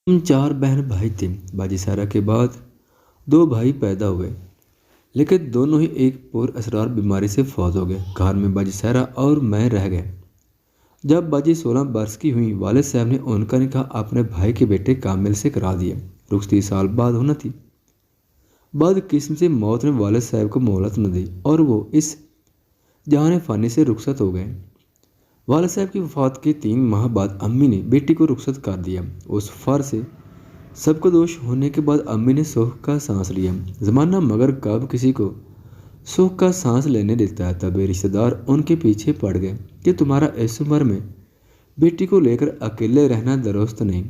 ہم چار بہن بھائی تھے۔ باجی سارا کے بعد دو بھائی پیدا ہوئے، لیکن دونوں ہی ایک پر اسرار بیماری سے فوت ہو گئے۔ گھر میں باجی سارا اور میں رہ گئے۔ جب باجی 16 برس کی ہوئی، والد صاحب نے ان کا نکاح اپنے بھائی کے بیٹے کامل سے کرا دیا۔ رخصتی سال بعد ہونا تھی۔ بد قسم سے موت نے والد صاحب کو مہلت نہ دی اور وہ اس جہان فانی سے رخصت ہو گئے۔ والد صاحب کی وفات کے 3 ماہ بعد امی نے بیٹی کو رخصت کر دیا۔ اس فر سے سب کو دوش ہونے کے بعد امی نے سکھ کا سانس لیا۔ زمانہ مگر کب کسی کو سکھ کا سانس لینے دیتا ہے، تبھی رشتہ دار ان کے پیچھے پڑ گئے کہ تمہارا اس عمر میں بیٹی کو لے کر اکیلے رہنا درست نہیں۔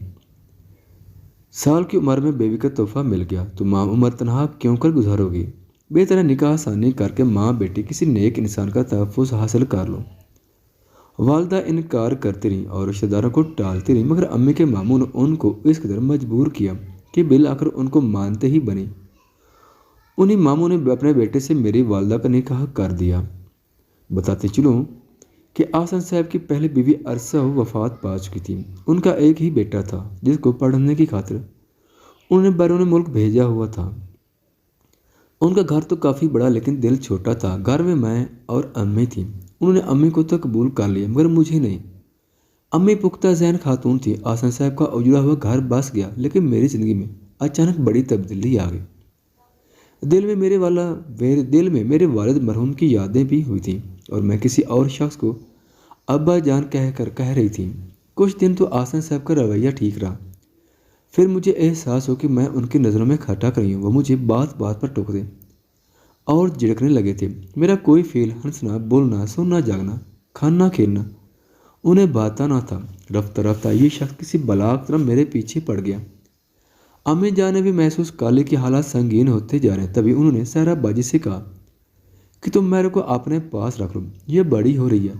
سال کی عمر میں بیوی کا تحفہ مل گیا، تمام عمر تنہا کیوں کر گزارو گی؟ بہتر ہے نکاح آسانی کر کے ماں بیٹی کسی نیک انسان کا تحفظ حاصل کر لو۔ والدہ انکار کرتی رہیں اور رشتہ داروں کو ٹالتی رہیں، مگر امی کے ماموں نے ان کو اس قدر مجبور کیا کہ بالآخر ان کو مانتے ہی بنے۔ انہی ماموں نے اپنے بیٹے سے میری والدہ کا نکاح کر دیا۔ بتاتے چلوں کہ آسن صاحب کی پہلی بیوی عرصہ وفات پا چکی تھی۔ ان کا ایک ہی بیٹا تھا جس کو پڑھنے کی خاطر انہوں نے بیرون ملک بھیجا ہوا تھا۔ ان کا گھر تو کافی بڑا لیکن دل چھوٹا تھا۔ گھر میں میں اور امی تھیں۔ انہوں نے امی کو تو قبول کر لیا مگر مجھے نہیں۔ امی پختہ ذہن خاتون تھی۔ آسن صاحب کا اجڑا ہوا گھر بس گیا، لیکن میری زندگی میں اچانک بڑی تبدیلی آ گئی۔ دل میں میرے والد مرحوم کی یادیں بھی ہوئی تھیں اور میں کسی اور شخص کو ابا جان کہہ رہی تھی۔ کچھ دن تو آسن صاحب کا رویہ ٹھیک رہا، پھر مجھے احساس ہو کہ میں ان کی نظروں میں کھٹک رہی ہوں۔ وہ مجھے بات بات پر ٹوکتے اور جھڑکنے لگے تھے۔ میرا کوئی فعل، ہنسنا، بولنا، سونا، جاگنا، کھانا، کھیلنا انہیں بھاتا نہ تھا۔ رفتہ رفتہ یہ شخص کسی بلا کی طرح میرے پیچھے پڑ گیا۔ امی جان نے بھی محسوس کر لی کہ حالات سنگین ہوتے جا رہے ہیں۔ تبھی انہوں نے سارا باجی سے کہا کہ تم میرے کو اپنے پاس رکھ لو، یہ بڑی ہو رہی ہے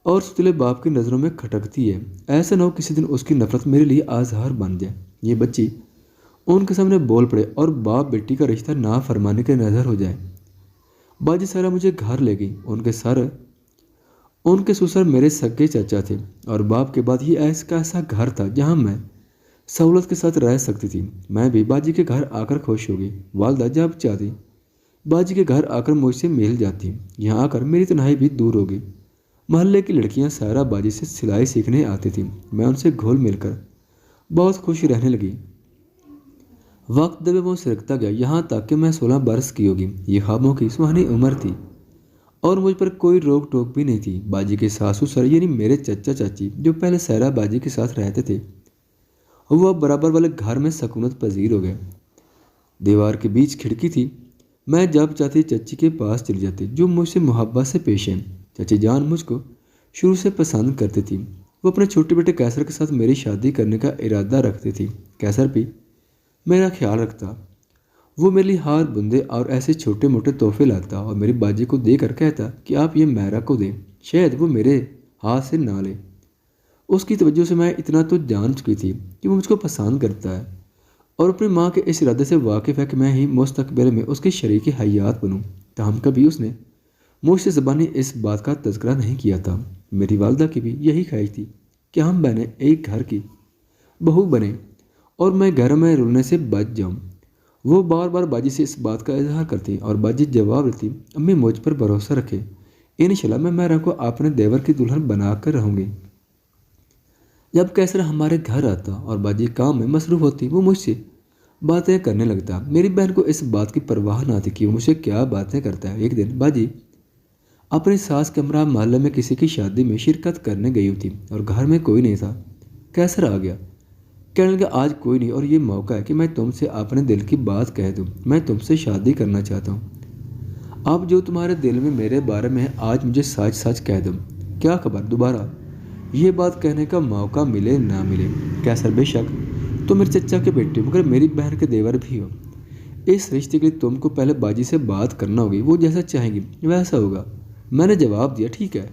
اور ستلے باپ کی نظروں میں کھٹکتی ہے۔ ایسا نہ ہو کسی دن اس کی نفرت میرے لیے آزار بن جائے۔ یہ بچی ان کے سامنے بول پڑے اور باپ بیٹی کا رشتہ نافرمانی کے نظر ہو جائے۔ باجی سارا مجھے گھر لے گئی۔ ان کے سسر میرے سگے چچا تھے اور باپ کے بعد یہ ایسا گھر تھا جہاں میں سہولت کے ساتھ رہ سکتی تھی۔ میں بھی باجی کے گھر آ کر خوش ہو گئی۔ والدہ جب چاہتی باجی کے گھر آ کر مجھ سے مل جاتی۔ یہاں آ کر میری تنہائی بھی دور ہو گئی۔ محلے کی لڑکیاں سارا باجی سے سلائی سیکھنے آتی تھیں۔ میں ان سے گھل مل کر بہت خوش رہنے لگی۔ وقت دبے وہ سرکتا گیا، یہاں تک کہ میں 16 برس کی ہوگی۔ یہ خوابوں کی سہانی عمر تھی اور مجھ پر کوئی روک ٹوک بھی نہیں تھی۔ باجی کے ساس سسر یعنی میرے چچا چاچی جو پہلے سارا باجی کے ساتھ رہتے تھے، وہ اب برابر والے گھر میں سکونت پذیر ہو گئے۔ دیوار کے بیچ کھڑکی تھی۔ میں جب چاہتی چچی کے پاس چلی جاتی جو مجھ سے محبت سے پیش ہیں۔ چچی جان مجھ کو شروع سے پسند کرتی تھی۔ وہ اپنے چھوٹے بیٹے کیسر کے ساتھ میری شادی کرنے کا ارادہ رکھتی تھی۔ کیسر بھی میرا خیال رکھتا۔ وہ میرے لیے ہار بندے اور ایسے چھوٹے موٹے تحفے لاتا اور میری باجی کو دے کر کہتا کہ آپ یہ میرا کو دیں، شاید وہ میرے ہاتھ سے نہ لے۔ اس کی توجہ سے میں اتنا تو جان چکی تھی کہ وہ مجھ کو پسند کرتا ہے اور اپنی ماں کے اس ارادے سے واقف ہے کہ میں ہی مستقبل میں اس کے شریک حیات بنوں۔ تاہم کبھی اس نے مجھ سے زبانی اس بات کا تذکرہ نہیں کیا تھا۔ میری والدہ کی بھی یہی خواہش تھی کہ ہم بہنیں ایک گھر کی بہو بنیں اور میں گھر میں رلنے سے بچ جاؤں۔ وہ بار بار باجی سے اس بات کا اظہار کرتی اور باجی جواب دیتی، امی مجھ پر بھروسہ رکھے، انشاءاللہ میں میرا کو اپنے دیور کی دلہن بنا کر رہوں گی۔ جب کیسر ہمارے گھر آتا اور باجی کام میں مصروف ہوتی، وہ مجھ سے باتیں کرنے لگتا۔ میری بہن کو اس بات کی پرواہ نہ تھی کہ وہ مجھ سے کیا باتیں کرتا ہے۔ ایک دن باجی اپنی ساس کے ہمراہ محلے میں کسی کی شادی میں شرکت کرنے گئی ہوئی تھی اور گھر میں کوئی نہیں تھا۔ کیسر آ گیا، کہنے لگا آج کوئی نہیں اور یہ موقع ہے کہ میں تم سے اپنے دل کی بات کہہ دوں۔ میں تم سے شادی کرنا چاہتا ہوں۔ اب جو تمہارے دل میں میرے بارے میں ہے آج مجھے سچ سچ کہہ دو۔ کیا خبر دوبارہ یہ بات کہنے کا موقع ملے نہ ملے۔ کیسر بے شک تم میرے چچا کے بیٹے مگر میری بہن کے دیور بھی ہو۔ اس رشتے کے لیے تم کو پہلے باجی سے بات کرنا ہوگی، وہ جیسا چاہیں گی ویسا ہوگا۔ میں نے جواب دیا ٹھیک ہے،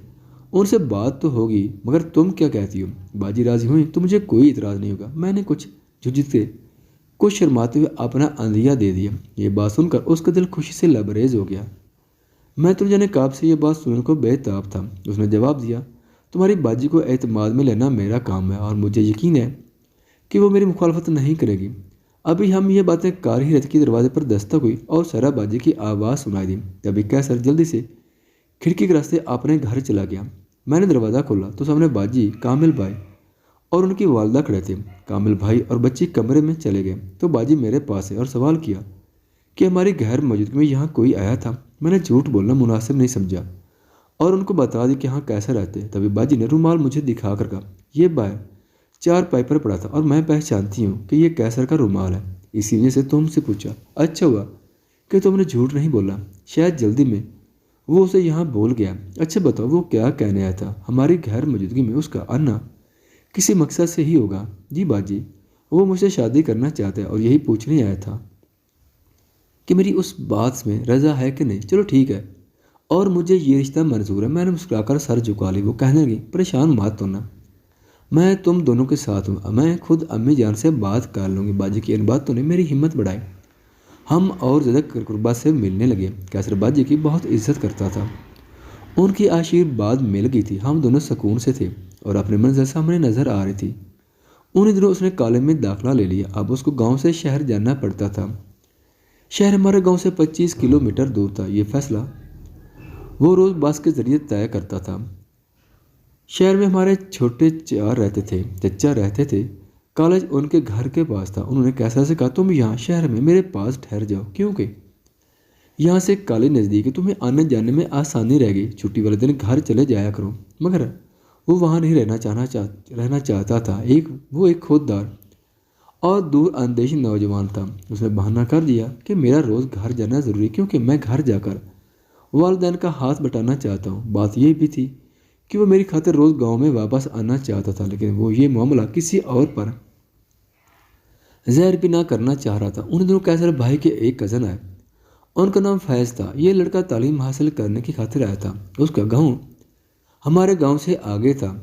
ان سے بات تو ہوگی مگر تم کیا کہتی ہو؟ باجی راضی ہوئی تو مجھے کوئی اعتراض نہیں ہوگا۔ میں نے کچھ جھجکتے کچھ شرماتے ہوئے اپنا اندیہ دے دیا۔ یہ بات سن کر اس کا دل خوشی سے لبریز ہو گیا۔ میں تو جانے کب سے یہ بات سننے کو بے تاب تھا۔ اس نے جواب دیا، تمہاری باجی کو اعتماد میں لینا میرا کام ہے اور مجھے یقین ہے کہ وہ میری مخالفت نہیں کرے گی۔ ابھی ہم یہ باتیں کر ہی رہتے کہ دروازے پر دستک ہوئی اور سارا باجی کی آواز سنائی دی۔ تبھی قیصر جلدی سے کھڑکی کے راستے اپنے گھر چلا گیا۔ میں نے دروازہ کھولا تو سامنے باجی، کامل بھائی اور ان کی والدہ کھڑے تھے۔ کامل بھائی اور بچی کمرے میں چلے گئے تو باجی میرے پاس ہے اور سوال کیا کہ ہماری غیر موجودگی میں یہاں کوئی آیا تھا۔ میں نے جھوٹ بولنا مناسب نہیں سمجھا اور ان کو بتا دی کہ ہاں کیسے رہتے۔ تبھی باجی نے رومال مجھے دکھا کر کہا، یہ باہر چارپائی پر پڑا تھا اور میں پہچانتی ہوں کہ یہ قیصر کا رومال ہے، اسی وجہ سے تم سے پوچھا۔ اچھا ہوا کہ تم نے جھوٹ نہیں بولا، شاید جلدی میں وہ اسے یہاں بول گیا۔ اچھا بتاؤ وہ کیا کہنے آیا تھا؟ ہماری غیر موجودگی میں اس کا آنا کسی مقصد سے ہی ہوگا۔ جی باجی، وہ مجھ سے شادی کرنا چاہتا ہے اور یہی پوچھنے آیا تھا کہ میری اس بات میں رضا ہے کہ نہیں۔ چلو ٹھیک ہے اور مجھے یہ رشتہ منظور ہے۔ میں نے مسکرا کر سر جھکا لی۔ وہ کہنے لگی، پریشان مت ہونا، میں تم دونوں کے ساتھ ہوں، میں خود امی جان سے بات کر لوں گی۔ باجی کی ان باتوں نے میری ہمت بڑھائی۔ ہم اور زیادہ قربت سے ملنے لگے۔ قیصر باجی کی بہت عزت کرتا تھا، ان کی آشیرواد مل گئی تھی۔ ہم دونوں سکون سے تھے اور اپنی منزل سامنے نظر آ رہی تھی۔ انہیں دنوں اس نے کالج میں داخلہ لے لیا۔ اب اس کو گاؤں سے شہر جانا پڑتا تھا۔ شہر ہمارے گاؤں سے 25 کلومیٹر دور تھا۔ یہ فیصلہ وہ روز بس کے ذریعے طے کرتا تھا۔ شہر میں ہمارے چھوٹے چچا رہتے تھے۔ کالج ان کے گھر کے پاس تھا۔ انہوں نے قیصر سے کہا، تم یہاں شہر میں میرے پاس ٹھہر جاؤ، کیونکہ یہاں سے کالج نزدیک ہے، تمہیں آنے جانے میں آسانی رہے گی۔ چھٹی والے دن گھر چلے جایا کرو۔ مگر وہ وہاں نہیں رہنا چاہتا تھا۔ وہ ایک خوددار اور دور اندیش نوجوان تھا۔ اس نے بہانہ کر دیا کہ میرا روز گھر جانا ضروری ہے، کیونکہ میں گھر جا کر والدین کا ہاتھ بٹانا چاہتا ہوں۔ بات یہ بھی تھی کہ وہ میری خاطر روز گاؤں میں واپس آنا چاہتا تھا، لیکن وہ یہ معاملہ کسی اور پر زہر بھی نہ کرنا چاہ رہا تھا۔ ان دنوں قیصر بھائی کے ایک کزن آئے، ان کا نام فیض تھا۔ یہ لڑکا تعلیم حاصل کرنے کی خاطر آیا تھا۔ اس کا گاؤں ہمارے گاؤں سے آگے تھا۔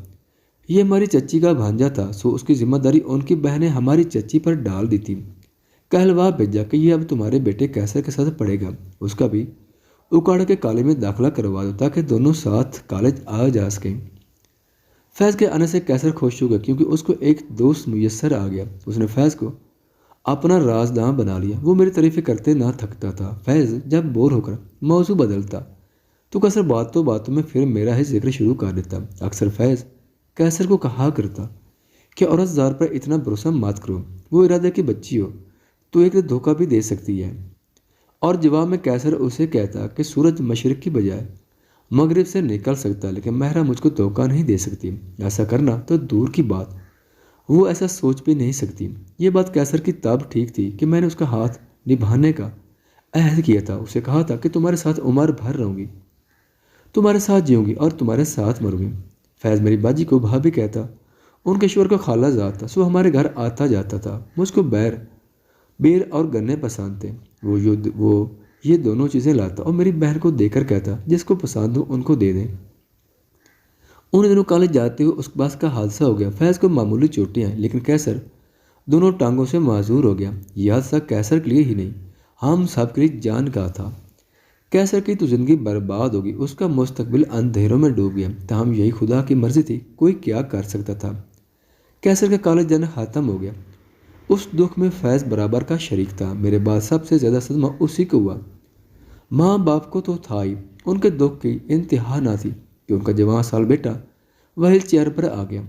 یہ ہماری چچی کا بھانجا تھا، سو اس کی ذمہ داری ان کی بہنیں ہماری چچی پر ڈال دی تھی۔ کہلوا بھیجا کہ یہ اب تمہارے بیٹے قیصر کے ساتھ پڑھے گا، اس کا بھی اکاڑ کے کالج میں داخلہ کروا دو تاکہ دونوں ساتھ کالج آ جا سکیں۔ فیض کے آنے سے قیصر خوش ہو گیا، کیونکہ اس کو ایک دوست میسر آ گیا۔ اس نے فیض کو اپنا رازداں بنا لیا۔ وہ میری تعریفیں کرتے نہ تھکتا تھا۔ فیض جب بور ہو کر موضوع بدلتا تو قیصر باتوں میں پھر میرا ہی ذکر شروع کر دیتا۔ اکثر فیض قیصر کو کہا کرتا کہ عورت زار پر اتنا بھروسہ مت کرو، وہ ارادے کی بچی ہو تو ایک دھوکہ بھی دے سکتی ہے۔ اور جواب میں قیصر اسے کہتا کہ سورج مشرق کی بجائے مغرب سے نکل سکتا، لیکن مہرا مجھ کو دھوکہ نہیں دے سکتی۔ ایسا کرنا تو دور کی بات، وہ ایسا سوچ بھی نہیں سکتی۔ یہ بات قیصر کی تب ٹھیک تھی کہ میں نے اس کا ہاتھ نبھانے کا عہد کیا تھا۔ اسے کہا تھا کہ تمہارے ساتھ عمر بھر رہوں گی، تمہارے ساتھ جیوں گی اور تمہارے ساتھ مروں گی۔ فیض میری باجی کو بھابھی کہتا، ان کے شوہر کو خالہ زاد تھا، سو ہمارے گھر آتا جاتا تھا۔ مجھ کو بیر اور گنے پسند تھے، وہ یہ دونوں چیزیں لاتا اور میری بہن کو دے کر کہتا جس کو پسند ہو ان کو دے دیں۔ ان دنوں کالج جاتے ہوئے اس بس کا حادثہ ہو گیا۔ فیض کو معمولی چوٹیں آئیں، لیکن قیصر دونوں ٹانگوں سے معذور ہو گیا۔ یہ حادثہ قیصر کے لیے ہی نہیں، ہم سب کے لیے جان کا تھا۔ قیصر کی تو زندگی برباد ہوگی، اس کا مستقبل اندھیروں میں ڈوب گیا۔ تاہم یہی خدا کی مرضی تھی، کوئی کیا کر سکتا تھا۔ قیصر کا کالج جانا ختم ہو گیا۔ اس دکھ میں فیض برابر کا شریک تھا۔ میرے بعد سب سے زیادہ صدمہ اسی کو ہوا۔ ماں باپ کو تو تھا ہی، ان کے دکھ کی انتہا نہ تھی کہ ان کا جوان سال بیٹا وہیل چیئر پر آ گیا۔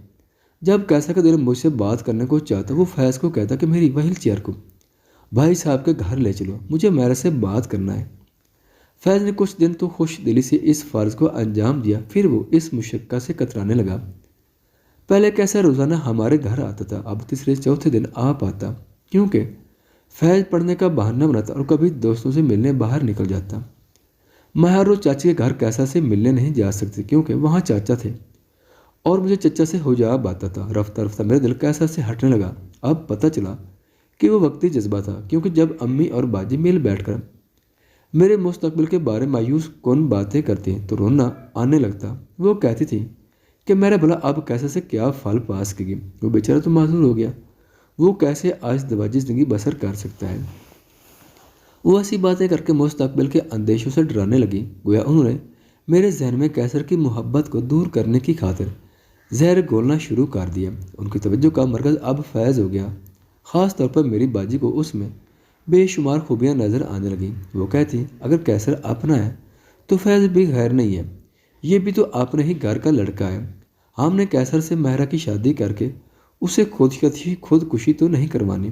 جب قیصر کا دل مجھ سے بات کرنے کو چاہتا، وہ فیض کو کہتا کہ میری وہیل چیئر کو بھائی صاحب کے گھر لے چلو، مجھے میرے سے بات کرنا ہے۔ فیض نے کچھ دن تو خوش دلی سے اس فرض کو انجام دیا، پھر وہ اس مشقت سے کترانے لگا۔ پہلے قیصر روزانہ ہمارے گھر آتا تھا، اب تیسرے چوتھے دن آ پاتا، کیونکہ فیض پڑھنے کا بہانہ بناتا اور کبھی دوستوں سے ملنے باہر نکل جاتا۔ میں ہر روز چاچی کے گھر قیصر سے ملنے نہیں جا سکتی، کیونکہ وہاں چاچا تھے اور مجھے چچا سے حجاب آتا تھا۔ رفتہ رفتہ میرا دل قیصر سے ہٹنے لگا۔ اب پتہ چلا کہ وہ وقتی جذبہ تھا، کیونکہ جب امی اور باجی مل بیٹھ کر میرے مستقبل کے بارے مایوس کن باتیں کرتی تو رونا آنے لگتا۔ وہ کہتی تھی کہ میرا بھلا اب قیصر سے کیا پھل پا سکے گی، وہ بیچارہ تو معذور ہو گیا، وہ کیسے آج دواجی زندگی بسر کر سکتا ہے۔ وہ ایسی باتیں کر کے مستقبل کے اندیشوں سے ڈرانے لگی، گویا انہوں نے میرے ذہن میں قیصر کی محبت کو دور کرنے کی خاطر زہر گھولنا شروع کر دیا۔ ان کی توجہ کا مرکز اب فیض ہو گیا۔ خاص طور پر میری باجی کو اس میں بے شمار خوبیاں نظر آنے لگیں۔ وہ کہتی اگر کیسر اپنا ہے تو فیض بھی غیر نہیں ہے، یہ بھی تو اپنے ہی گھر کا لڑکا ہے۔ ہم نے کیسر سے مہرہ کی شادی کر کے اسے خودکشی تو نہیں کروانی۔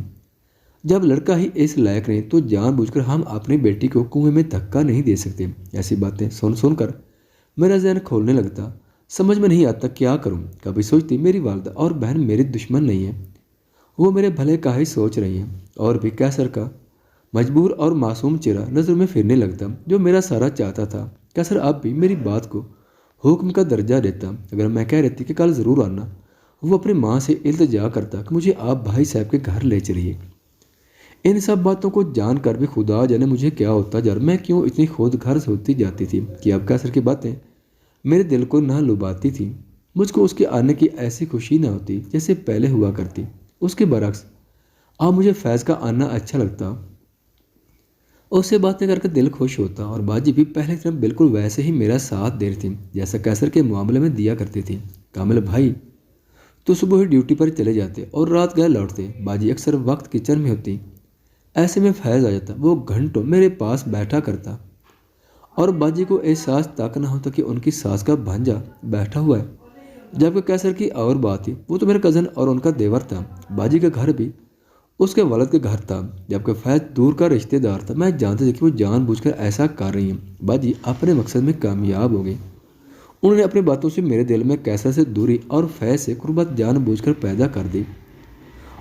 جب لڑکا ہی اس لائق نہیں تو جان بوجھ کر ہم اپنی بیٹی کو کنویں میں دھکا نہیں دے سکتے۔ ایسی باتیں سن کر میرا ذہن کھولنے لگتا، سمجھ میں نہیں آتا کیا کروں۔ کبھی سوچتی میری والدہ اور بہن میری دشمن نہیں ہے، وہ میرے بھلے کا ہی سوچ رہی ہیں۔ اور بھی کیسر کا مجبور اور معصوم چہرہ نظر میں پھرنے لگتا جو میرا سارا چاہتا تھا۔ کیسر اب بھی میری بات کو حکم کا درجہ دیتا۔ اگر میں کہہ رہتی کہ کل ضرور آنا، وہ اپنی ماں سے التجا کرتا کہ مجھے آپ بھائی صاحب کے گھر لے چلیے۔ ان سب باتوں کو جان کر بھی خدا جانے مجھے کیا ہوتا جا رہا، میں کیوں اتنی خود غرض ہوتی جاتی تھی کہ اب کیسر کی باتیں میرے دل کو نہ لباتی تھیں۔ مجھ کو اس کے آنے کی ایسی خوشی نہ ہوتی جیسے پہلے ہوا کرتی۔ اس کے برعکس اب مجھے فیض کا آنا اچھا لگتا، اس سے باتیں کر کے دل خوش ہوتا، اور باجی بھی پہلے طرح بالکل ویسے ہی میرا ساتھ دے رہی تھی جیسا کیسر کے معاملے میں دیا کرتی تھی۔ کامل بھائی تو صبح ہی ڈیوٹی پر چلے جاتے اور رات گئے لوٹتے۔ باجی اکثر وقت کچن میں ہوتی، ایسے میں فیض آ جاتا۔ وہ گھنٹوں میرے پاس بیٹھا کرتا اور باجی کو احساس تک نہ ہوتا کہ ان کی ساس کا بھانجا بیٹھا ہوا ہے۔ جبکہ کیسر کی اور بات تھی، وہ تو میرا کزن اور ان کا دیور تھا۔ باجی کا گھر بھی اس کے والد کے گھر تھا، جبکہ فیض دور کا رشتہ دار تھا۔ میں جانتی تھی کہ وہ جان بوجھ کر ایسا کر رہی ہیں۔ باجی اپنے مقصد میں کامیاب ہو گئی۔ انہوں نے اپنی باتوں سے میرے دل میں کیسر سے دوری اور فیض سے قربت جان بوجھ کر پیدا کر دی،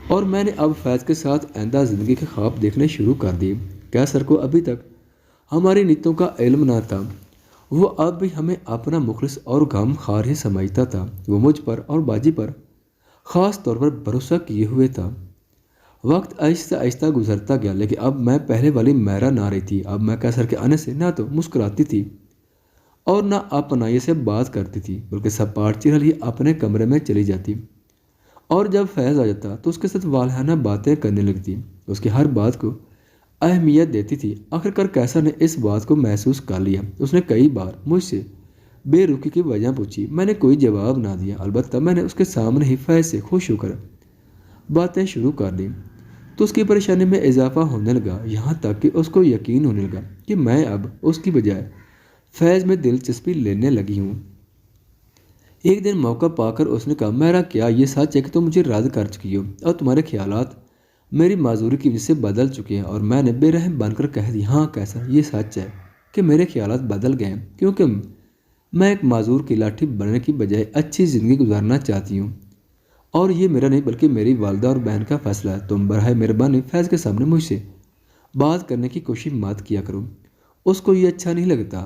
اور میں نے اب فیض کے ساتھ آئندہ زندگی کے خواب دیکھنے شروع کر دیے۔ کیسر کو ابھی تک ہماری نیتوں کا علم نہ تھا، وہ اب بھی ہمیں اپنا مخلص اور غم خوار ہی سمجھتا تھا۔ وہ مجھ پر اور باجی پر خاص طور پر بھروسہ کیے ہوئے تھا۔ وقت آہستہ آہستہ گزرتا گیا، لیکن اب میں پہلے والی مہرہ نہ رہی تھی۔ اب میں کیسر کے آنے سے نہ تو مسکراتی تھی اور نہ اپنائی سے بات کرتی تھی، بلکہ سپاٹ چہرہ لیے اپنے کمرے میں چلی جاتی، اور جب فیض آ جاتا تو اس کے ساتھ والہانہ باتیں کرنے لگتی، اس کی ہر بات کو اہمیت دیتی تھی۔ آخر کار کیسر نے اس بات کو محسوس کر لیا۔ اس نے کئی بار مجھ سے بے رخی کی وجہ پوچھی، میں نے کوئی جواب نہ دیا۔ البتہ میں نے اس کے سامنے ہی فیض سے خوش ہو کر باتیں شروع کر دیں تو اس کی پریشانی میں اضافہ ہونے لگا، یہاں تک کہ اس کو یقین ہونے لگا کہ میں اب اس کی بجائے فیض میں دلچسپی لینے لگی ہوں۔ ایک دن موقع پا کر اس نے کہا، میرا کیا یہ سچ ہے کہ تم مجھے رد کر چکی ہو اور تمہارے خیالات میری معذوری کی وجہ سے بدل چکے ہیں؟ اور میں نے بے رحم بن کر کہہ دی، ہاں کیسر، یہ سچ ہے کہ میرے خیالات بدل گئے ہیں، کیونکہ میں ایک معذور کی لاٹھی بننے کی بجائے اچھی زندگی گزارنا چاہتی ہوں، اور یہ میرا نہیں بلکہ میری والدہ اور بہن کا فیصلہ ہے۔ تم برائے مہربانی فیض کے سامنے مجھ سے بات کرنے کی کوشش مت کیا کرو، اس کو یہ اچھا نہیں لگتا۔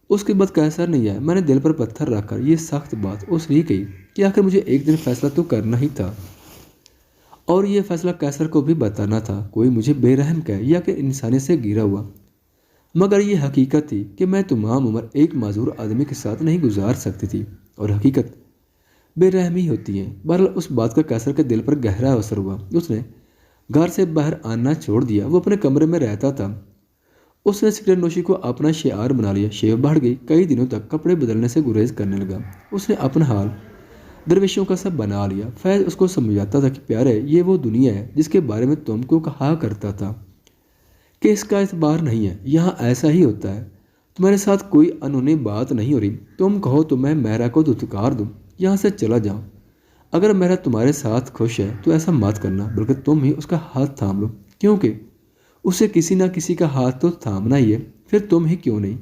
اس کے بعد کیسر نہیں آیا۔ میں نے دل پر پتھر رکھ کر یہ سخت بات اس لیے کہی کہ آخر مجھے ایک دن فیصلہ تو کرنا ہی تھا، اور یہ فیصلہ کیسر کو بھی بتانا تھا۔ کوئی مجھے بے رحم کہے یا کہ انسانیت سے گرا ہوا، مگر یہ حقیقت تھی کہ میں تمام عمر ایک معذور آدمی کے ساتھ نہیں گزار سکتی تھی، اور حقیقت بے رحمی ہوتی ہے۔ بہرحال اس بات کا کیسر کے دل پر گہرا اثر ہوا۔ اس نے گھر سے باہر آنا چھوڑ دیا، وہ اپنے کمرے میں رہتا تھا۔ اس نے سگریٹ نوشی کو اپنا شعار بنا لیا، شیو بڑھ گئی، کئی دنوں تک کپڑے بدلنے سے گریز کرنے لگا۔ اس نے اپنا حال درویشوں کا سب بنا لیا۔ فیض اس کو سمجھاتا تھا کہ پیارے، یہ وہ دنیا ہے جس کے بارے میں تم کو کہا کرتا تھا کہ اس کا اعتبار نہیں ہے، یہاں ایسا ہی ہوتا ہے، تمہارے ساتھ کوئی انہونی بات نہیں ہو رہی، تم کہو تو میں مہرہ کو دھتکار دوں، یہاں سے چلا جاؤں۔ اگر مہرہ تمہارے ساتھ خوش ہے تو ایسا مت کرنا، بلکہ تم ہی اس کا ہاتھ تھام لو، کیونکہ اسے کسی نہ کسی کا ہاتھ تو تھامنا ہی ہے، پھر تم ہی کیوں نہیں۔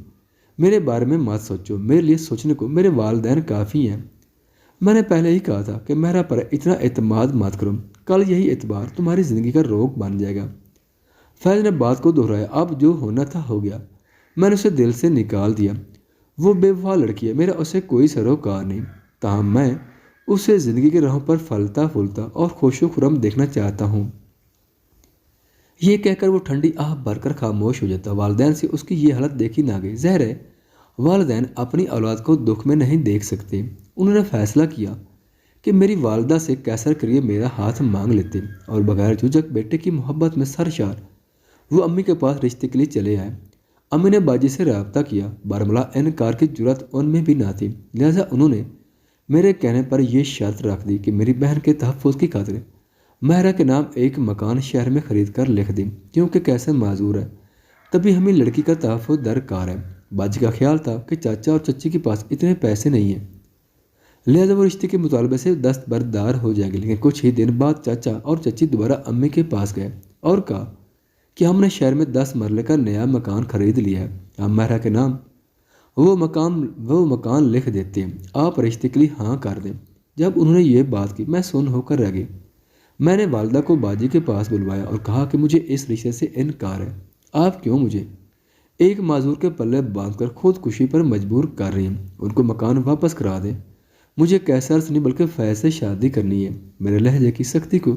میرے بارے میں مت سوچو، میرے لیے سوچنے کو میرے والدین کافی ہیں۔ میں نے پہلے ہی کہا تھا کہ مہرہ پر اتنا اعتماد مت کرو، کل یہی اعتبار تمہاری زندگی کا روک بن جائے گا۔ فیض نے بات کو دہرایا، اب جو ہونا تھا ہو گیا، میں نے اسے دل سے نکال دیا، وہ بے وفا لڑکی ہے، میرا اسے کوئی سروکار نہیں، تاہم میں اسے زندگی کے راہوں پر پھلتا پھولتا اور خوش و خرم دیکھنا چاہتا ہوں۔ یہ کہہ کر وہ ٹھنڈی آہ بھر کر خاموش ہو جاتا۔ والدین سے اس کی یہ حالت دیکھی نہ گئی۔ ظاہر ہے والدین اپنی اولاد کو دکھ میں نہیں دیکھ سکتے۔ انہوں نے فیصلہ کیا کہ میری والدہ سے کیسر کے لیے میرا ہاتھ مانگ لیتے، اور بغیر جھجک بیٹے کی محبت میں سرشار وہ امی کے پاس رشتے کے لیے چلے آئے۔ امی نے باجی سے رابطہ کیا، بارمولہ انکار کی جرات ان میں بھی نہ تھی، لہٰذا انہوں نے میرے کہنے پر یہ شرط رکھ دی کہ میری بہن کے تحفظ کی خاطر مہرا کے نام ایک مکان شہر میں خرید کر لکھ دیں، کیونکہ کیسر معذور ہے، تبھی ہمیں لڑکی کا تحفظ درکار ہے۔ باجی کا خیال تھا کہ چاچا اور چچی کے پاس اتنے پیسے نہیں ہیں، لہذا وہ رشتے کے مطالبے سے دستبردار ہو جائیں گے۔ لیکن کچھ ہی دن بعد چاچا اور چچی دوبارہ امی کے پاس گئے اور کہا کہ ہم نے شہر میں 10 مرلے کا نیا مکان خرید لیا ہے، آپ مہرا کے نام وہ مکان لکھ دیتے ہیں، آپ رشتے کے لیے ہاں کر دیں۔ جب انہوں نے یہ بات کی میں سن ہو کر رہ گئی۔ میں نے والدہ کو باجی کے پاس بلوایا اور کہا کہ مجھے اس رشتے سے انکار ہے، آپ کیوں مجھے ایک معذور کے پلے باندھ کر خودکشی پر مجبور کر رہی ہیں؟ ان کو مکان واپس کرا دیں، مجھے کیسر سے نہیں بلکہ فیض سے شادی کرنی ہے۔ میرے لہجے کی سختی کو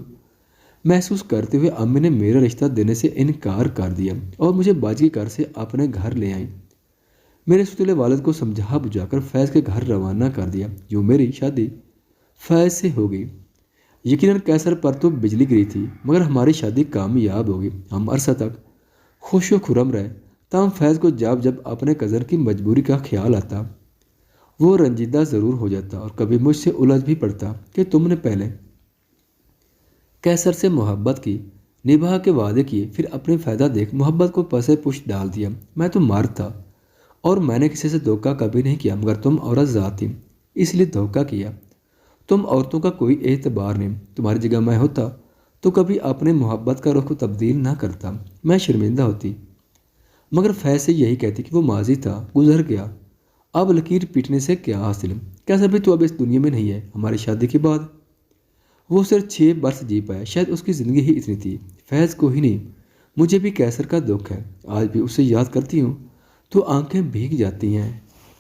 محسوس کرتے ہوئے امی نے میرا رشتہ دینے سے انکار کر دیا اور مجھے باجی کے گھر سے اپنے گھر لے آئیں۔ میرے ستلے والد کو سمجھا بجھا کر فیض کے گھر روانہ کر دیا، جو میری شادی فیض سے ہو گئی۔ یقیناً کیسر پر تو بجلی گری تھی، مگر ہماری شادی کامیاب ہو گئی۔ ہم عرصہ تک خوش و خرم رہے، تاہم فیض کو جب اپنے کزن کی مجبوری کا خیال آتا وہ رنجیدہ ضرور ہو جاتا اور کبھی مجھ سے الجھ بھی پڑتا کہ تم نے پہلے کیسر سے محبت کی، نبھا کے وعدے کیے، پھر اپنی فائدہ دیکھ محبت کو پسے پش ڈال دیا۔ میں تو مرد تھا اور میں نے کسی سے دھوکہ کبھی نہیں کیا، مگر تم عورت ذات تھی، اس لیے دھوکہ کیا۔ تم عورتوں کا کوئی اعتبار نہیں، تمہاری جگہ میں ہوتا تو کبھی اپنے محبت کا رخ کو تبدیل نہ کرتا، میں شرمندہ ہوتی۔ مگر فیض سے یہی کہتی کہ وہ ماضی تھا، گزر گیا، اب لکیر پیٹنے سے کیا حاصل؟ کیسا بھی تو اب اس دنیا میں نہیں ہے۔ ہماری شادی کے بعد وہ صرف 6 برس جی پایا، شاید اس کی زندگی ہی اتنی تھی۔ فیض کو ہی نہیں، مجھے بھی کیسر کا دکھ ہے، آج بھی اسے یاد کرتی ہوں تو آنکھیں بھیگ جاتی ہیں۔